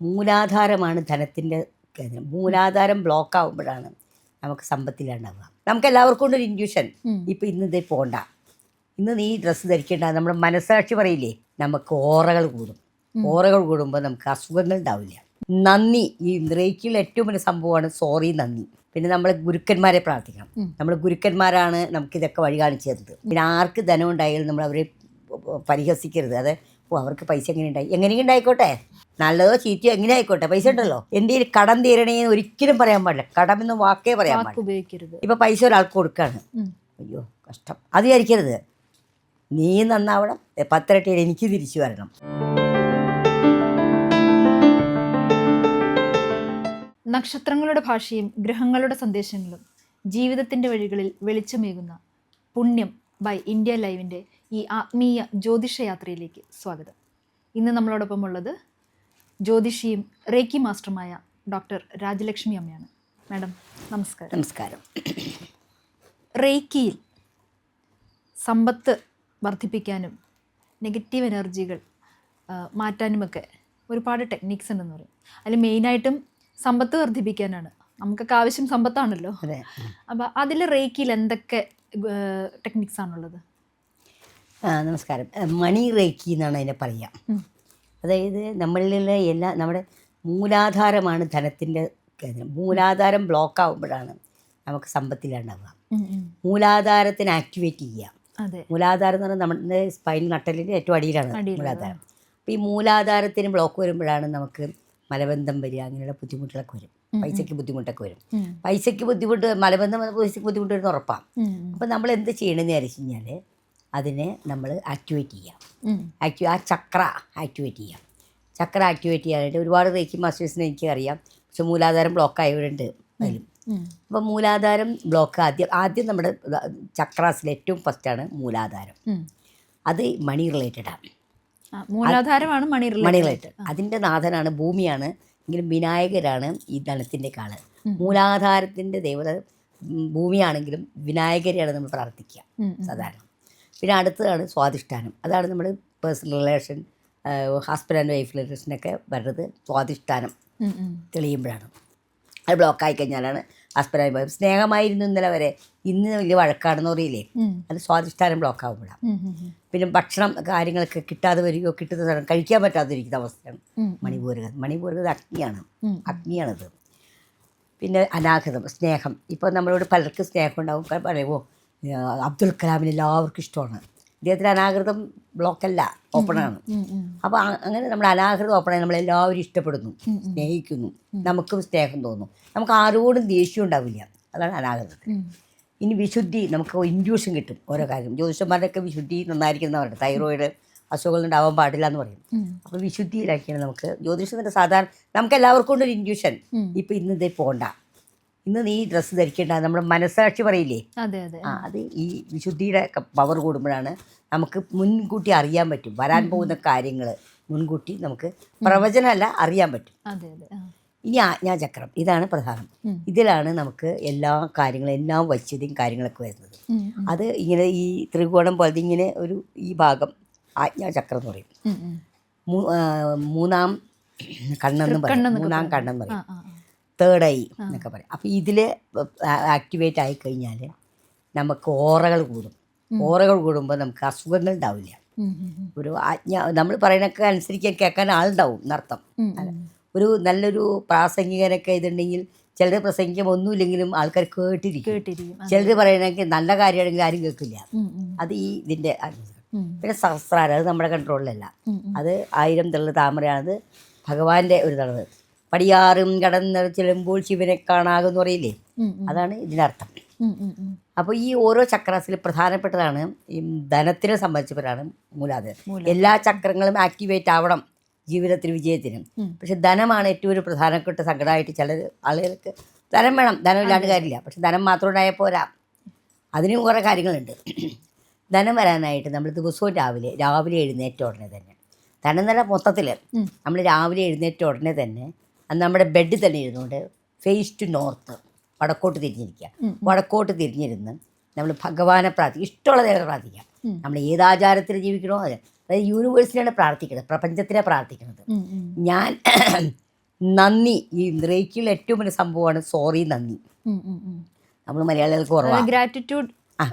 മൂലാധാരമാണ് ധനത്തിൻ്റെ കേന്ദ്രം. മൂലാധാരം ബ്ലോക്ക് ആകുമ്പോഴാണ് നമുക്ക് സമ്പത്തിലുണ്ടാവുക. നമുക്ക് എല്ലാവർക്കും ഉണ്ട് ഒരു ഇൻഡ്യൂഷൻ, ഇപ്പം ഇന്ന് ഇതേ പോണ്ട, ഇന്ന് നീ ഡ്രസ്സ് ധരിക്കേണ്ട. നമ്മുടെ മനസ്സാക്ഷി പറയില്ലേ, നമുക്ക് ഓറകൾ കൂടും. ഓറകൾ കൂടുമ്പോൾ നമുക്ക് അസുഖങ്ങൾ ഉണ്ടാവില്ല. നന്ദി, ഈ റേക്കിയിൽ ഏറ്റവും വലിയ സംഭവമാണ് സോറി, നന്ദി. പിന്നെ നമ്മൾ ഗുരുക്കന്മാരെ പ്രാർത്ഥിക്കണം. നമ്മൾ ഗുരുക്കന്മാരാണ് നമുക്കിതൊക്കെ വഴി കാണിച്ചു തരുന്നത്. പിന്നെ ആർക്ക് ധനം ഉണ്ടായാലും നമ്മൾ അവരെ പരിഹസിക്കരുത്. അത് അവർക്ക് പൈസ എങ്ങനെയും ഉണ്ടായിക്കോട്ടെ, നല്ലതോ ചീത്തയോ എങ്ങനെ ആയിക്കോട്ടെ, പൈസ ഉണ്ടല്ലോ. എൻ്റെ കടം തീരണേന്ന് ഒരിക്കലും പറയാൻ പാടില്ല. കടം എന്ന് വാക്കേ പറയാൻ പാടില്ല. ഇപ്പം പൈസ ഒരാൾക്ക് കൊടുക്കുകയാണ്, അയ്യോ കഷ്ടം, അത് വിചാരിക്കരുത്. നീ നന്നാവണം, 10 ഇരട്ടി എനിക്ക് തിരിച്ചു വരണം. നക്ഷത്രങ്ങളുടെ ഭാഷയും ഗ്രഹങ്ങളുടെ സന്ദേശങ്ങളും ജീവിതത്തിൻ്റെ വഴികളിൽ വെളിച്ചമേകുന്ന പുണ്യം ബൈ ഇന്ത്യ ലൈവിൻ്റെ ഈ ആത്മീയ ജ്യോതിഷയാത്രയിലേക്ക് സ്വാഗതം. ഇന്ന് നമ്മളോടൊപ്പം ഉള്ളത് ജ്യോതിഷിയും റേക്കി മാസ്റ്ററുമായ ഡോക്ടർ രാജലക്ഷ്മി അമ്മയാണ്. മാഡം നമസ്കാരം. നമസ്കാരം. റേക്കിയിൽ സമ്പത്ത് വർദ്ധിപ്പിക്കാനും നെഗറ്റീവ് എനർജികൾ മാറ്റാനുമൊക്കെ ഒരുപാട് ടെക്നിക്സ് ഉണ്ടെന്ന് പറയും. അതിൽ മെയിനായിട്ടും സമ്പത്ത് വർദ്ധിപ്പിക്കാനാണ്. നമുക്കൊക്കെ ആവശ്യം സമ്പത്താണല്ലോ. അപ്പോൾ അതിൽ റേക്കിയിൽ എന്തൊക്കെ ടെക്നിക്സ് ആണുള്ളത്? നമസ്കാരം. മണി റേക്കി എന്നാണ് അതിനെ പറയുക. അതായത് നമ്മളിലെ നമ്മുടെ മൂലാധാരമാണ് ധനത്തിൻ്റെ കേന്ദ്രം. മൂലാധാരം ബ്ലോക്ക് ആകുമ്പോഴാണ് നമുക്ക് സമ്പത്തിലുണ്ടാവുക. മൂലാധാരത്തിന് ആക്ടിവേറ്റ് ചെയ്യുക. മൂലാധാരം എന്ന് പറഞ്ഞാൽ നമ്മുടെ സ്പൈൻ നട്ടലിൻ്റെ ഏറ്റവും അടിയിലാണ് മൂലാധാരം. അപ്പോൾ ഈ മൂലാധാരത്തിന് ബ്ലോക്ക് വരുമ്പോഴാണ് നമുക്ക് മലബന്ധം വരിക, അങ്ങനെയുള്ള ബുദ്ധിമുട്ടുകളൊക്കെ വരും. പൈസയ്ക്ക് ബുദ്ധിമുട്ടൊക്കെ വരും. പൈസയ്ക്ക് ബുദ്ധിമുട്ട്, മലബന്ധം പൈസയ്ക്ക് ബുദ്ധിമുട്ട് വരുന്ന ഉറപ്പാണ്. അപ്പോൾ നമ്മൾ എന്ത് ചെയ്യണമെന്ന് വിചാരിച്ചു കഴിഞ്ഞാൽ അതിനെ നമ്മൾ ആക്ടിവേറ്റ് ചെയ്യാം. ആ ചക്ര ആക്ടിവേറ്റ് ചെയ്യാം. ചക്ര ആക്ടിവേറ്റ് ചെയ്യാനായിട്ട് ഒരുപാട് റേക്കി മാസ്റ്റേഴ്സിനെ എനിക്ക് അറിയാം. പക്ഷെ മൂലാധാരം ബ്ലോക്ക് ആയവരുണ്ട് അതിലും. അപ്പോൾ മൂലാധാരം ബ്ലോക്ക് ആദ്യം നമ്മുടെ ചക്രാസിൽ ഏറ്റവും ഫസ്റ്റാണ് മൂലാധാരം. അത് മണി റിലേറ്റഡാണ്. മൂലാധാരമാണ് മണി റിലേറ്റഡ്. അതിൻ്റെ നാഥനാണ്, ഭൂമിയാണ്, എങ്കിലും വിനായകരാണ് ഈ ധനത്തിൻ്റെ കാള്. മൂലാധാരത്തിൻ്റെ ദേവത ഭൂമിയാണെങ്കിലും വിനായകരെയാണ് നമ്മൾ പ്രാർത്ഥിക്കുക സാധാരണ. പിന്നെ അടുത്തതാണ് സ്വാധിഷ്ഠാനം. അതാണ് നമ്മൾ personal relation, husband and wife റിലേഷനൊക്കെ വരുന്നത് സ്വാധിഷ്ഠാനം തെളിയുമ്പോഴാണ്. അത് ബ്ലോക്കായി കഴിഞ്ഞാലാണ് ഹസ്ബൻഡ് ആൻഡ് വൈഫ്. സ്നേഹമായിരുന്നു ഇന്നലെ വരെ, ഇന്ന് വലിയ വഴക്കാണെന്ന് പറയില്ലേ, അത് സ്വാധിഷ്ഠാനം ബ്ലോക്ക് ആകുമ്പോഴാണ്. പിന്നെ ഭക്ഷണം കാര്യങ്ങളൊക്കെ കിട്ടാതെ വരികയോ കിട്ടുന്ന സ്ഥലം കഴിക്കാൻ പറ്റാതിരിക്കുന്ന അവസ്ഥയാണ് മണിപൂരകത. മണിപൂരകത അഗ്നിയാണത്. പിന്നെ അനാഗതം, സ്നേഹം. ഇപ്പോൾ നമ്മളോട് പലർക്കും സ്നേഹം ഉണ്ടാവും. പറയുമോ, അബ്ദുൽ കലാമിന് എല്ലാവർക്കും ഇഷ്ടമാണ്. ഇദ്ദേഹത്തിന് അനാഗൃതം ബ്ലോക്കല്ല, ഓപ്പണാണ്. അപ്പോൾ അങ്ങനെ നമ്മൾ അനാഗൃതം ഓപ്പണായി നമ്മളെല്ലാവരും ഇഷ്ടപ്പെടുന്നു, സ്നേഹിക്കുന്നു, നമുക്കും സ്നേഹം തോന്നും, നമുക്ക് ആരോടും ദേഷ്യം ഉണ്ടാവില്ല. അതാണ് അനാഗൃതത്തിൽ. ഇനി വിശുദ്ധി, നമുക്ക് ഇൻഡ്യൂഷൻ കിട്ടും ഓരോ കാര്യം. ജ്യോതിഷന്മാരുടെയൊക്കെ വിശുദ്ധി നന്നായിരിക്കുന്ന പറയും. തൈറോയിഡ് അസുഖങ്ങൾ ഉണ്ടാവാൻ പാടില്ല എന്ന് പറയും. അപ്പോൾ വിശുദ്ധിയിലാക്കിയാണ് നമുക്ക് ജ്യോതിഷത്തിൻ്റെ സാധാരണ നമുക്ക് എല്ലാവർക്കും ഉണ്ട് ഒരു ഇൻഡ്യൂഷൻ, ഇപ്പം ഇന്ന് ഇതേ പോണ്ട, ഇന്ന് നീ ഡ്രസ്സ് ധരിക്കേണ്ട. നമ്മുടെ മനസ്സാക്ഷി പറയില്ലേ, അത് ഈ വിശുദ്ധിയുടെ പവർ കൂടുമ്പോഴാണ് നമുക്ക് മുൻകൂട്ടി അറിയാൻ പറ്റും വരാൻ പോകുന്ന കാര്യങ്ങൾ. മുൻകൂട്ടി നമുക്ക് പ്രവചനമല്ല, അറിയാൻ പറ്റും. ഇനി ആജ്ഞാചക്രം, ഇതാണ് പ്രധാനം. ഇതിലാണ് നമുക്ക് എല്ലാ കാര്യങ്ങളും, എല്ലാ വൈദ്യുതിയും കാര്യങ്ങളൊക്കെ വരുന്നത്. അത് ഇങ്ങനെ ഈ ത്രികോണം പോലത്തെ ഇങ്ങനെ ഒരു ഈ ഭാഗം ആജ്ഞാചക്രം എന്ന് പറയും. മൂന്നാം കണ്ണെന്നും പറയും. മൂന്നാം കണ്ണെന്ന് പറയും. തേർഡ് ഐ എന്നൊക്കെ പറയും. അപ്പോൾ ഇതിൽ ആക്ടിവേറ്റ് ആയിക്കഴിഞ്ഞാൽ നമുക്ക് ഓറകൾ കൂടും. ഓറകൾ കൂടുമ്പോൾ നമുക്ക് അസുഖങ്ങൾ ഉണ്ടാവില്ല. ഒരു ആജ്ഞ നമ്മൾ പറയുന്നതൊക്കെ അനുസരിക്കാൻ കേൾക്കാൻ ആളുണ്ടാവും എന്നർത്ഥം. ഒരു നല്ലൊരു പ്രാസംഗികനൊക്കെ ഇതുണ്ടെങ്കിൽ ചിലർ പ്രസംഗിക്കാൻ ഒന്നുമില്ലെങ്കിലും ആൾക്കാർ കേട്ടിരിക്കും. ചിലർ പറയണമെങ്കിൽ നല്ല കാര്യമാണെങ്കിൽ ആരും കേൾക്കില്ല. അത് ഈ ഇതിൻ്റെ. പിന്നെ സഹസ്രാരം, അത് നമ്മുടെ കൺട്രോളിലല്ല. അത് 1000 തെള്ള് താമരയാണത്, ഭഗവാന്റെ ഒരു തളവ്. പടിയാറും കടന്ന് ചെല്ലുമ്പോൾ ശിവനെ കാണാകുമെന്ന് പറയില്ലേ, അതാണ് ഇതിനർത്ഥം. അപ്പോൾ ഈ ഓരോ ചക്രാസിൽ പ്രധാനപ്പെട്ടതാണ് ഈ ധനത്തിനെ സംബന്ധിച്ചവരാണ് മൂലാധാരം. എല്ലാ ചക്രങ്ങളും ആക്ടിവേറ്റ് ആവണം ജീവിതത്തിന്, വിജയത്തിനും. പക്ഷെ ധനമാണ് ഏറ്റവും ഒരു പ്രധാനപ്പെട്ട സങ്കടമായിട്ട് ചില ആളുകൾക്ക്. ധനം വേണം, ധനം ഇല്ലാണ്ട് കാര്യമില്ല. പക്ഷെ ധനം മാത്രം ഉണ്ടായാൽ പോരാ, അതിനും കുറേ കാര്യങ്ങളുണ്ട്. ധനം വരാനായിട്ട് നമ്മൾ ദിവസവും രാവിലെ എഴുന്നേറ്റ ഉടനെ തന്നെ, ധനം തന്നെ മൊത്തത്തിൽ നമ്മൾ രാവിലെ എഴുന്നേറ്റ ഉടനെ തന്നെ നമ്മുടെ ബെഡിൽ തന്നെ ഇരുന്നുകൊണ്ട് ഫേസ് ടു നോർത്ത്, വടക്കോട്ട് തിരിഞ്ഞിരിക്കുക. വടക്കോട്ട് തിരിഞ്ഞിരുന്ന് നമ്മൾ ഭഗവാനെ പ്രാർത്ഥിക്കുക. ഇഷ്ടമുള്ള നേരം പ്രാർത്ഥിക്കാം. നമ്മൾ ഏതാചാരത്തിൽ ജീവിക്കണോ അതെ, അതായത് യൂണിവേഴ്സിറ്റിയാണ് പ്രാർത്ഥിക്കുന്നത്, പ്രപഞ്ചത്തിനെ പ്രാർത്ഥിക്കുന്നത്. ഞാൻ നന്ദി. ഈ റേക്കിയിൽ ഏറ്റവും വലിയ സംഭവമാണ് സോറി, നന്ദി. നമ്മൾ മലയാളികൾക്ക് കുറവാണ്. ഗ്രാറ്റിറ്റ്യൂഡ്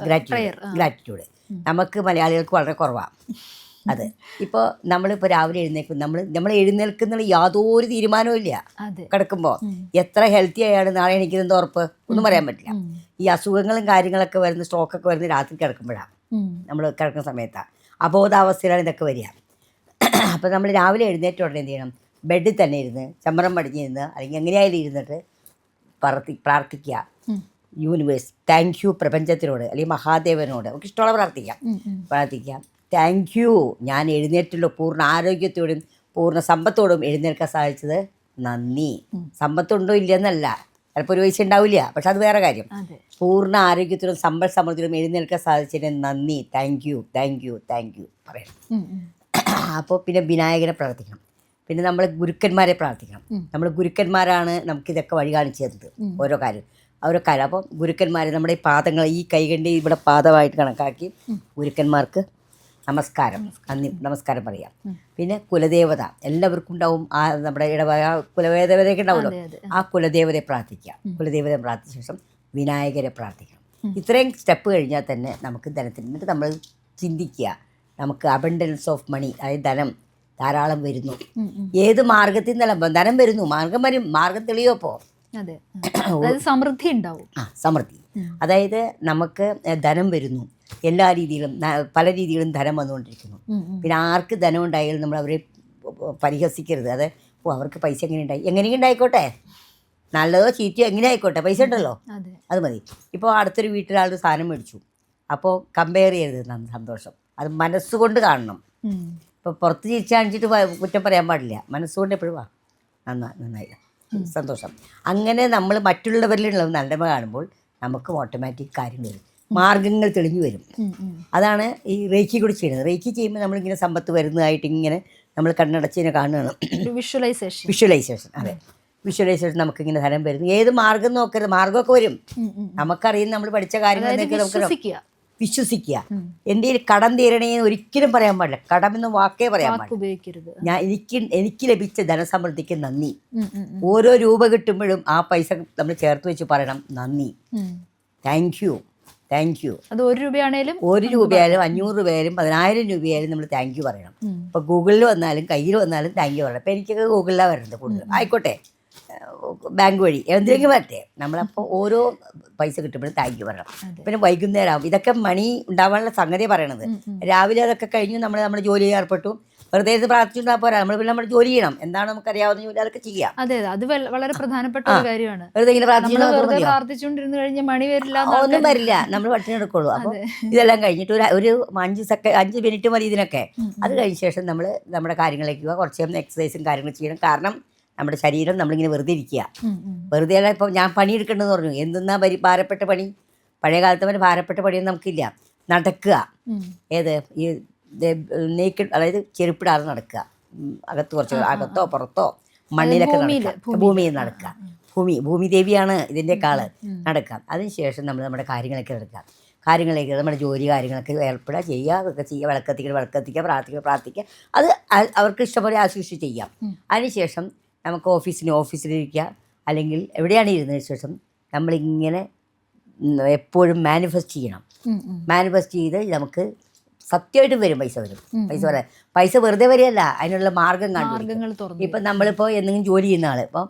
ഗ്രാറ്റിറ്റ്യൂഡ് നമുക്ക് മലയാളികൾക്ക് വളരെ കുറവാണ് അത്. ഇപ്പോൾ നമ്മളിപ്പോൾ രാവിലെ എഴുന്നേൽക്കും, നമ്മൾ എഴുന്നേൽക്കുന്ന യാതൊരു തീരുമാനവും ഇല്ല. കിടക്കുമ്പോൾ എത്ര ഹെൽത്തി ആയാണ് നാളെ എനിക്കിതെന്താ ഉറപ്പ്, ഒന്നും പറയാൻ പറ്റില്ല. ഈ അസുഖങ്ങളും കാര്യങ്ങളൊക്കെ വരുന്ന, സ്ട്രോക്കൊക്കെ വരുന്ന രാത്രി കിടക്കുമ്പോഴാണ്, നമ്മൾ കിടക്കുന്ന സമയത്താണ്, അബോധാവസ്ഥയിലാണ് ഇതൊക്കെ വരിക. അപ്പോൾ നമ്മൾ രാവിലെ എഴുന്നേറ്റ ഉടനെ എന്ത് ചെയ്യണം, ബെഡിൽ തന്നെ ഇരുന്ന് ചമ്മറം പടിഞ്ഞിരുന്ന് അല്ലെങ്കിൽ എങ്ങനെയായാലും ഇരുന്നിട്ട് പ്രാർത്ഥിക്കുക. യൂണിവേഴ്സ്, താങ്ക് യു പ്രപഞ്ചത്തിനോട് അല്ലെങ്കിൽ മഹാദേവനോട്, നമുക്ക് ഇഷ്ടമുള്ള പ്രാർത്ഥിക്കാം. താങ്ക് യു, ഞാൻ എഴുന്നേറ്റുള്ള പൂർണ്ണ ആരോഗ്യത്തോടും പൂർണ്ണ സമ്പത്തോടും എഴുന്നേൽക്കാൻ സാധിച്ചത് നന്ദി. സമ്പത്തുണ്ടോ ഇല്ലെന്നല്ല, ചിലപ്പോൾ ഒരു പൈസ ഉണ്ടാവില്ല, പക്ഷെ അത് വേറെ കാര്യം. പൂർണ്ണ ആരോഗ്യത്തോടും സമ്പൽ സമൃദ്ധിയോടും എഴുന്നേൽക്കാൻ സാധിച്ചതിന് നന്ദി, thank you thank you thank you പറയണം. അപ്പോൾ പിന്നെ വിനായകനെ പ്രാർത്ഥിക്കണം. പിന്നെ നമ്മൾ ഗുരുക്കന്മാരെ പ്രാർത്ഥിക്കണം. നമ്മൾ ഗുരുക്കന്മാരാണ് നമുക്കിതൊക്കെ വഴി കാണിച്ചു തരുന്നത്, ഓരോ കാര്യം. അപ്പം ഗുരുക്കന്മാർ നമ്മുടെ ഈ പാദങ്ങൾ, ഈ കൈകണ്ടി ഇവിടെ പാദമായിട്ട് കണക്കാക്കി ഗുരുക്കന്മാർക്ക് നമസ്കാരം, നമസ്കാരം പറയാം. പിന്നെ കുലദേവത എല്ലാവർക്കും ഉണ്ടാവും, ആ നമ്മുടെ കുലദേവതയൊക്കെ ഉണ്ടാവുമല്ലോ, ആ കുലദേവതയെ പ്രാർത്ഥിക്കുക. കുലദേവതയെ പ്രാർത്ഥിച്ച ശേഷം വിനായകരെ പ്രാർത്ഥിക്കണം. ഇത്രയും സ്റ്റെപ്പ് കഴിഞ്ഞാൽ തന്നെ നമുക്ക് ധനത്തിന്, എന്നിട്ട് നമ്മൾ ചിന്തിക്കുക, നമുക്ക് അബണ്ടൻസ് ഓഫ് മണി, അതായത് ധനം ധാരാളം വരുന്നു. ഏത് മാർഗത്തിൽ നിന്നല്ല ധനം വരുന്നു, മാർഗം വരും, മാർഗം തെളിയോപ്പോൾ സമൃദ്ധി ഉണ്ടാവും. സമൃദ്ധി, അതായത് നമുക്ക് ധനം വരുന്നു, എല്ലാ രീതിയിലും പല രീതിയിലും ധനം വന്നുകൊണ്ടിരിക്കുന്നു. പിന്നെ ആർക്ക് ധനം ഉണ്ടായാലും നമ്മൾ അവരെ പരിഹസിക്കരുത്. അത് അവർക്ക് പൈസ എങ്ങനെയും ഉണ്ടായിക്കോട്ടെ, നല്ലതോ ചീറ്റയോ എങ്ങനെ ആയിക്കോട്ടെ, പൈസ ഉണ്ടല്ലോ, അത് മതി. ഇപ്പോൾ അടുത്തൊരു വീട്ടിലാൾ സാധനം മേടിച്ചു, അപ്പോൾ കമ്പയർ ചെയ്യരുത്, സന്തോഷം അത് മനസ്സുകൊണ്ട് കാണണം. ഇപ്പോൾ പുറത്ത് ചിരിച്ച് കാണിച്ചിട്ട് കുറ്റം പറയാൻ പാടില്ല, മനസ്സുകൊണ്ട് എപ്പോഴും നന്നായി സന്തോഷം. അങ്ങനെ നമ്മൾ മറ്റുള്ളവരിലുള്ള നന്മ കാണുമ്പോൾ നമുക്ക് ഓട്ടോമാറ്റിക് കാര്യം വരും, മാർഗങ്ങൾ തെളിഞ്ഞു വരും. അതാണ് ഈ റേക്കി കൂടി ചെയ്യുന്നത്. റേക്കി ചെയ്യുമ്പോൾ നമ്മളിങ്ങനെ സമ്പത്ത് വരുന്നതായിട്ട് ഇങ്ങനെ നമ്മൾ കണ്ണടച്ചിനെ കാണുകയാണ്. വിഷ്വലൈസേഷൻ, അതെ, വിഷ്വലൈസേഷൻ. നമുക്കിങ്ങനെ ധനം വരുന്നു. ഏത് മാർഗം നോക്കരുത്, മാർഗമൊക്കെ വരും. നമുക്കറിയുന്ന നമ്മൾ പഠിച്ച കാര്യങ്ങളൊക്കെ നമുക്ക് വിശ്വസിക്കുക. എൻ്റെ കടം തീരണേന്ന് ഒരിക്കലും പറയാൻ പാടില്ല, കടം എന്ന വാക്കേ പറയാൻ പാടില്ല. എനിക്ക് ലഭിച്ച ധനസമൃദ്ധിക്ക് നന്ദി. ഓരോ രൂപ കിട്ടുമ്പോഴും ആ പൈസ നമ്മൾ ചേർത്ത് വെച്ച് പറയണം, നന്ദി, താങ്ക് യു താങ്ക് യു. അത് 1 രൂപയാണേലും 1 രൂപയായാലും 500 രൂപയായാലും 10,000 രൂപയായാലും നമ്മൾ താങ്ക് യു പറയണം. ഇപ്പോൾ ഗൂഗിളിൽ വന്നാലും കയ്യിൽ വന്നാലും താങ്ക് യു പറയണം. ഇപ്പോൾ എനിക്കൊക്കെ ഗൂഗിളിലാണ് വരുന്നത് കൂടുതൽ, ആയിക്കോട്ടെ ബാങ്ക് വഴി എന്തെങ്കിലും വരട്ടെ, നമ്മളപ്പോൾ ഓരോ പൈസ കിട്ടുമ്പോഴും താങ്ക് യു പറയണം. പിന്നെ വൈകുന്നേരം ആവും, ഇതൊക്കെ മണി ഉണ്ടാവാനുള്ള സംഗതി പറയണത്. രാവിലെ അതൊക്കെ കഴിഞ്ഞ് നമ്മുടെ ജോലിയിൽ ഏർപ്പെട്ടു, വെറുതെ പ്രാർത്ഥിച്ചുണ്ടാ പോരാ, നമ്മൾ പിന്നെ നമ്മുടെ ജോലി ചെയ്യണം. എന്താണ് നമുക്കറിയാവുന്ന ജോലി അതൊക്കെ ചെയ്യാം. അതെ, അത് വളരെ പ്രധാനപ്പെട്ട ഒരു കാര്യമാണ്. വെറുതെ ഇങ്ങനെ പ്രാർത്ഥിച്ചുകൊണ്ടിരുന്നു കഴിഞ്ഞാൽ മണി വരില്ല, ഒന്നും വരില്ല, നമ്മൾ പട്ടിണി എടുക്കുള്ളൂ. അപ്പോൾ ഇതെല്ലാം കഴിഞ്ഞിട്ട് ഒരു 5 മിനിറ്റ് മതി ഇതിനൊക്കെ. അത് കഴിഞ്ഞ ശേഷം നമ്മൾ നമ്മുടെ കാര്യങ്ങളിലേക്ക് പോവുക, കുറച്ച് എക്സസൈസും കാര്യങ്ങളും ചെയ്യണം. കാരണം നമ്മുടെ ശരീരം നമ്മളിങ്ങനെ വെറുതെ ഇരിക്കുക, വെറുതെ അല്ല. ഇപ്പോൾ ഞാൻ പണിയെടുക്കേണ്ടതെന്ന് പറഞ്ഞു, എന്തെന്നാ ഭാരപ്പെട്ട പണി, പഴയ കാലത്ത് വരെ ഭാരപ്പെട്ട പണിയൊന്നും നമുക്കില്ല. നടക്കുക, ഏത് ഈ നേക്കിഡ്, അതായത് ചെരുപ്പിടാതെ നടക്കുക, അകത്ത് കുറച്ച് അകത്തോ പുറത്തോ മണ്ണിലൊക്കെ നടക്കുക, ഭൂമിയിൽ നടക്കുക. ഭൂമി ദേവിയാണ് ഇതിൻ്റെ കാള്, നടക്കുക. അതിനുശേഷം നമ്മൾ നമ്മുടെ കാര്യങ്ങളൊക്കെ നടക്കുക, കാര്യങ്ങളിലേക്ക് നമ്മുടെ ജോലി കാര്യങ്ങളൊക്കെ ഏർപ്പെടുക, ചെയ്യുക, അതൊക്കെ ചെയ്യുക, വിളക്കത്തിക്കുക, പ്രാർത്ഥിക്കുക. അത് അവർക്ക് ഇഷ്ടംപോലെ ആശുശ്രൂഷ ചെയ്യാം. അതിനുശേഷം നമുക്ക് ഓഫീസിലിരിക്കുക, അല്ലെങ്കിൽ എവിടെയാണ് ഇരുന്നതിന് ശേഷം നമ്മളിങ്ങനെ എപ്പോഴും മാനിഫെസ്റ്റ് ചെയ്യണം. മാനിഫെസ്റ്റ് ചെയ്ത് നമുക്ക് സത്യമായിട്ടും വരും, പൈസ വരും. പൈസ വെറുതെ വരികയല്ല, അതിനുള്ള മാർഗം കണ്ടു. ഇപ്പം നമ്മളിപ്പോൾ എന്തെങ്കിലും ജോലി ചെയ്യുന്ന ആൾ, ഇപ്പം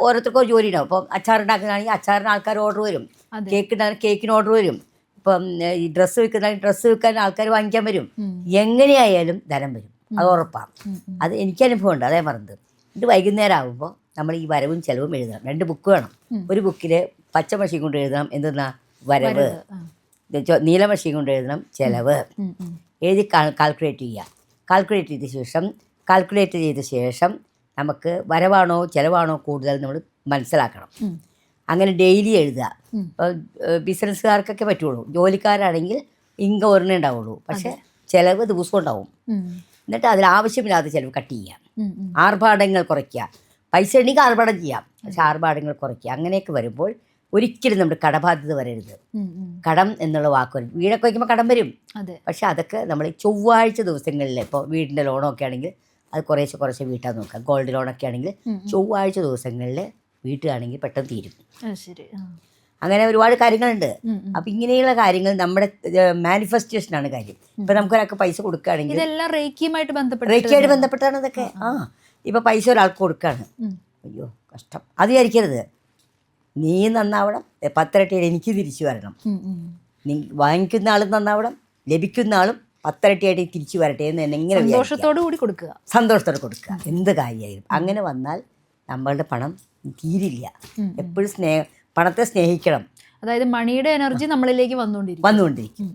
ഓരോരുത്തർക്കും ജോലി ഉണ്ടാവും. ഇപ്പം അച്ചാറുണ്ടാക്കുന്നതാണെങ്കിൽ അച്ചാറിന് ആൾക്കാർ ഓർഡർ വരും, കേക്ക് ഉണ്ടാകുന്ന കേക്കിന് ഓർഡർ വരും, ഇപ്പം ഈ ഡ്രസ്സ് വിൽക്കുന്നതാണെങ്കിൽ ഡ്രസ്സ് വിൽക്കാൻ ആൾക്കാർ വാങ്ങിക്കാൻ വരും. എങ്ങനെയായാലും ധനം വരും, അത് ഉറപ്പാണ്. അത് എനിക്ക് അനുഭവം ഉണ്ട്, അതേ മറന്നത്. എന്നിട്ട് വൈകുന്നേരം ആകുമ്പോൾ നമ്മൾ ഈ വരവും ചെലവും എഴുതണം. 2 ബുക്ക് വേണം. ഒരു ബുക്കിൽ പച്ച മഷി കൊണ്ട് എഴുതണം എന്തെന്നാ വരവ്, നീല മഷി കൊണ്ട് എഴുതണം ചെലവ്. എഴുതി കാൽക്കുലേറ്റ് ചെയ്യുക. കാൽക്കുലേറ്റ് ചെയ്ത ശേഷം നമുക്ക് വരവാണോ ചെലവാണോ കൂടുതൽ നമ്മൾ മനസ്സിലാക്കണം. അങ്ങനെ ഡെയിലി എഴുതുക. ഇപ്പോൾ ബിസിനസ്സുകാർക്കൊക്കെ പറ്റുള്ളൂ, ജോലിക്കാരാണെങ്കിൽ ഇൻകം ഒരെണ്ണേ ഉണ്ടാവുള്ളൂ, പക്ഷേ ചിലവ് ദിവസവും ഉണ്ടാവും. എന്നിട്ട് അതിലാവശ്യമില്ലാത്ത ചിലവ് കട്ട് ചെയ്യുക, ആർഭാടങ്ങൾ കുറയ്ക്കുക. പൈസ ഉണ്ടെങ്കിൽ ആർഭാടം ചെയ്യാം, പക്ഷെ ആർഭാടങ്ങൾ കുറയ്ക്കുക. അങ്ങനെയൊക്കെ വരുമ്പോൾ ഒരിക്കലും നമ്മുടെ കടബാധ്യത വരരുത്. കടം എന്നുള്ള വാക്ക് വരും. വീടൊക്കെ വയ്ക്കുമ്പോൾ കടം വരും, പക്ഷെ അതൊക്കെ നമ്മൾ ചൊവ്വാഴ്ച ദിവസങ്ങളിൽ, ഇപ്പോൾ വീടിൻ്റെ ലോണൊക്കെ ആണെങ്കിൽ അത് കുറേശ്ശെ വീട്ടാൻ നോക്കുക. ഗോൾഡ് ലോണൊക്കെ ആണെങ്കിൽ ചൊവ്വാഴ്ച ദിവസങ്ങളിൽ വീട്ടുകയാണെങ്കിൽ പെട്ടെന്ന് തീരും. ശരി. അങ്ങനെ ഒരുപാട് കാര്യങ്ങളുണ്ട്. അപ്പം ഇങ്ങനെയുള്ള കാര്യങ്ങൾ നമ്മുടെ മാനിഫെസ്റ്റേഷനാണ് കാര്യം. ഇപ്പം നമുക്കൊരാൾക്ക് പൈസ കൊടുക്കുകയാണെങ്കിൽ ഇതെല്ലാം റേക്കിയുമായിട്ട് റേക്കിയായിട്ട് ബന്ധപ്പെട്ടാണ് ഇതൊക്കെ. ഇപ്പം പൈസ ഒരാൾക്ക് കൊടുക്കുകയാണ്, അയ്യോ കഷ്ടം അത് വിചാരിക്കരുത്. നീ നന്നാവണം, 10 ഇരട്ടിയായിട്ട് എനിക്ക് തിരിച്ചു വരണം. നീ വാങ്ങിക്കുന്ന ആളും നന്നാവണം, ലഭിക്കുന്ന ആളും 10 ഇരട്ടിയായിട്ട് തിരിച്ചു വരട്ടെ എന്ന് തന്നെ ഇങ്ങനെ സന്തോഷത്തോടു കൂടി കൊടുക്കുക. സന്തോഷത്തോടെ കൊടുക്കുക, എന്ത് കാര്യമായാലും. അങ്ങനെ വന്നാൽ നമ്മളുടെ പണം തീരില്ല. എപ്പോഴും പണത്തെ സ്നേഹിക്കണം. അതായത് മണിയുടെ എനർജി നമ്മളിലേക്ക് വന്നുകൊണ്ടിരിക്കും.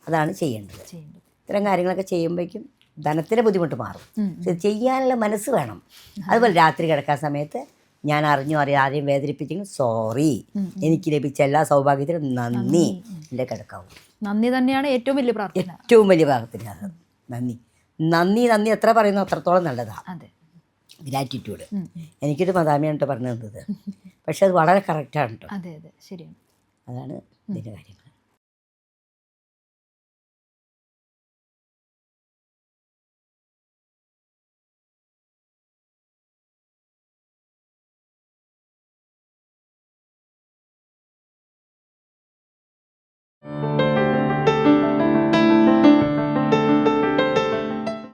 അതാണ് ചെയ്യേണ്ടത്. ഇത്തരം കാര്യങ്ങളൊക്കെ ചെയ്യുമ്പോഴേക്കും ധനത്തിൻ്റെ ബുദ്ധിമുട്ട് മാറും. ചെയ്യാനുള്ള മനസ്സ് വേണം. അതുപോലെ രാത്രി കിടക്കാൻ സമയത്ത് ഞാൻ അറിയാതെയും വേദനിപ്പിച്ചെങ്കിൽ സോറി, എനിക്ക് ലഭിച്ച എല്ലാ സൗഭാഗ്യത്തിനും നന്ദി, എൻ്റെ കിടക്കാവും. നന്ദി തന്നെയാണ് ഏറ്റവും വലിയ പ്രാർത്ഥന. ഏറ്റവും വലിയ പ്രാർത്ഥന നന്ദി. നന്ദി എത്ര പറയുന്നു അത്രത്തോളം നല്ലതാണ്. ഗ്രാറ്റിറ്റ്യൂഡ്. എനിക്കൊരു മദാമിയാണ് കേട്ടോ പറഞ്ഞു തന്നത്, പക്ഷെ അത് വളരെ കറക്റ്റാണ് കേട്ടോ. ശരിയാണ്. അതാണ് ഇതിൻ്റെ കാര്യങ്ങൾ.